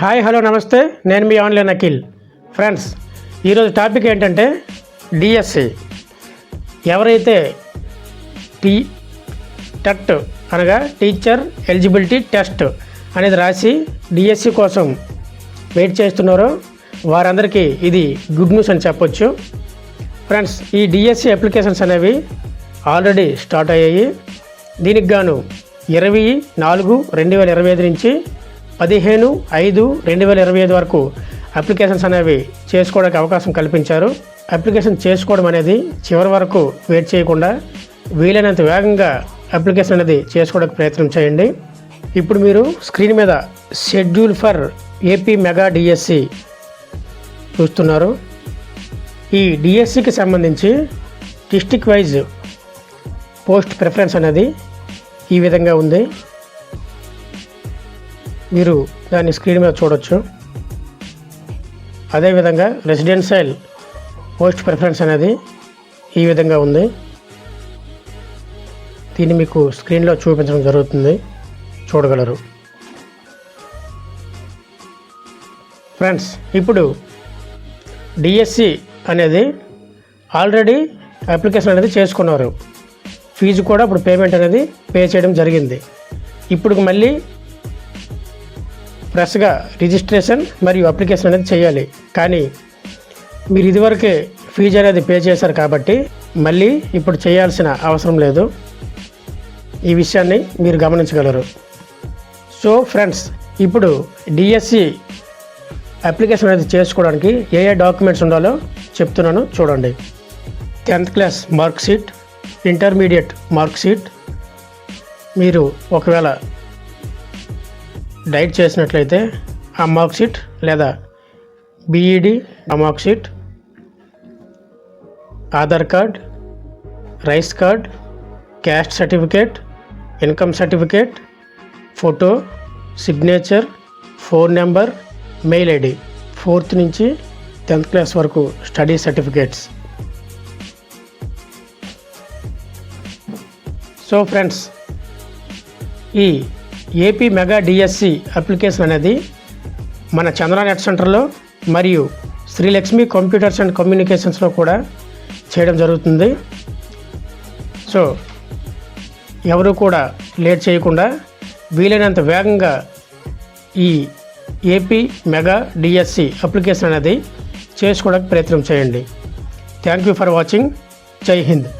Hi hello నమస్తే, నేను మీ online Akhil. Friends, ఈరోజు టాపిక్ ఏంటంటే డిఎస్సి. ఎవరైతే టెట్ అనగా టీచర్ ఎలిజిబిలిటీ టెస్ట్ అనేది రాసి డిఎస్సి కోసం వెయిట్ చేస్తున్నారో వారందరికీ ఇది గుడ్ న్యూస్ అని చెప్పొచ్చు. ఫ్రెండ్స్, ఈ డిఎస్సి అప్లికేషన్స్ అనేవి ఆల్రెడీ స్టార్ట్ అయ్యాయి. దీనికి గాను 20/4/2025 నుంచి 15/5/2025 వరకు అప్లికేషన్స్ అనేవి చేసుకోవడానికి అవకాశం కల్పించారు. అప్లికేషన్ చేసుకోవడం అనేది చివరి వరకు వెయిట్ చేయకుండా వీలైనంత వేగంగా అప్లికేషన్ అనేది చేసుకోవడానికి ప్రయత్నం చేయండి. ఇప్పుడు మీరు స్క్రీన్ మీద schedule for AP mega DSC చూస్తున్నారు. ఈ డిఎస్సికి సంబంధించి డిస్ట్రిక్ట్ వైజ్ పోస్ట్ ప్రిఫరెన్స్ అనేది ఈ విధంగా ఉంది. మీరు దాన్ని స్క్రీన్ మీద చూడొచ్చు. అదేవిధంగా రెసిడెన్షియల్ పోస్ట్ ప్రిఫరెన్స్ అనేది ఈ విధంగా ఉంది. దీన్ని మీకు స్క్రీన్లో చూపించడం జరుగుతుంది, చూడగలరు. ఫ్రెండ్స్, ఇప్పుడు డిఎస్సి అనేది ఆల్రెడీ అప్లికేషన్ అనేది చేసుకున్నారు. ఫీజు కూడా ఇప్పుడు పేమెంట్ అనేది పే చేయడం జరిగింది. ఇప్పుడు మళ్ళీ ఫ్రెష్గా రిజిస్ట్రేషన్ మరియు అప్లికేషన్ అనేది చేయాలి. కానీ మీరు ఇదివరకే ఫీజు అనేది పే చేశారు కాబట్టి మళ్ళీ ఇప్పుడు చేయాల్సిన అవసరం లేదు. ఈ విషయాన్ని మీరు గమనించగలరు. సో ఫ్రెండ్స్, ఇప్పుడు డిఎస్సి అప్లికేషన్ అనేది చేసుకోవడానికి ఏ డాక్యుమెంట్స్ ఉండాలో చెప్తున్నాను, చూడండి. 10th class mark sheet, intermediate mark sheet, మీరు ఒకవేళ డైట్ చేసినట్లయితే ఆ మార్క్ షీట్ లేదా బీఈడి ఆ mark sheet, Aadhaar card, rice card, caste certificate, income certificate, photo, signature, phone number, mail ID, 4th నుంచి 10th క్లాస్ వరకు స్టడీ సర్టిఫికేట్స్. సో ఫ్రెండ్స్, ఈ AP mega DSC application అనేది మన చంద్ర నెట్ సెంటర్లో మరియు శ్రీలక్ష్మి కంప్యూటర్స్ అండ్ కమ్యూనికేషన్స్లో కూడా చేయడం జరుగుతుంది. సో ఎవరు కూడా లేట్ చేయకుండా వీలైనంత వేగంగా ఈ ఏపీ మెగా డిఎస్సి అప్లికేషన్ అనేది చేసుకోవడానికి ప్రయత్నం చేయండి. Thank you for watching. జై హింద్.